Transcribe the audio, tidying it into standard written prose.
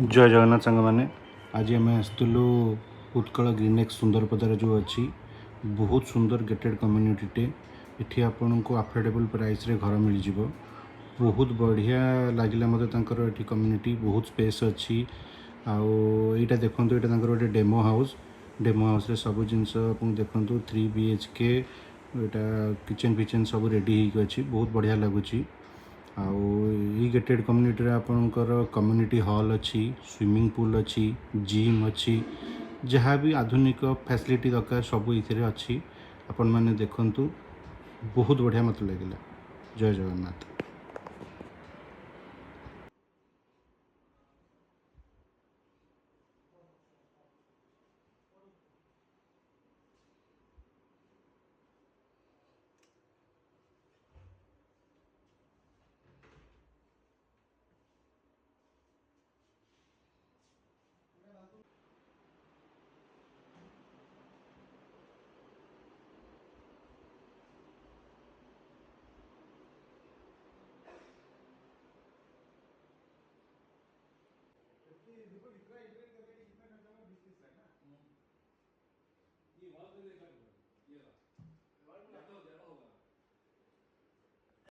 जय जगन्नाथ सांग मैंने आज आम आसलु उत्कल ग्रीनेक्स सुंदरपदार जो अच्छी बहुत सुंदर गेटेड कम्युनिटीटे इठी आपन को अफोर्डेबल प्राइस रे घर मिल जिवो। बहुत बढ़िया लगिला मते तांकर एठी कम्युनिटी बहुत स्पेस अच्छी आउ एटा देखंतु एटा तांकर गोटे डेमो हाउस रे सब जिंस आपन देखंतु 3 BHK एटा किचन फिचन सब रेडी ही अछि बहुत बढ़िया लगुची। आउ ई गेटेड कम्युनिटी आपणकर कम्युनिटी हॉल अच्छी स्विमिंग पूल अच्छी जिम अच्छी जहाँ भी आधुनिक फैसिलिटी दरकार सब इथे अच्छी आपण मैंने देखंतु बहुत बढ़िया मत लगिला। जय जगन्नाथ।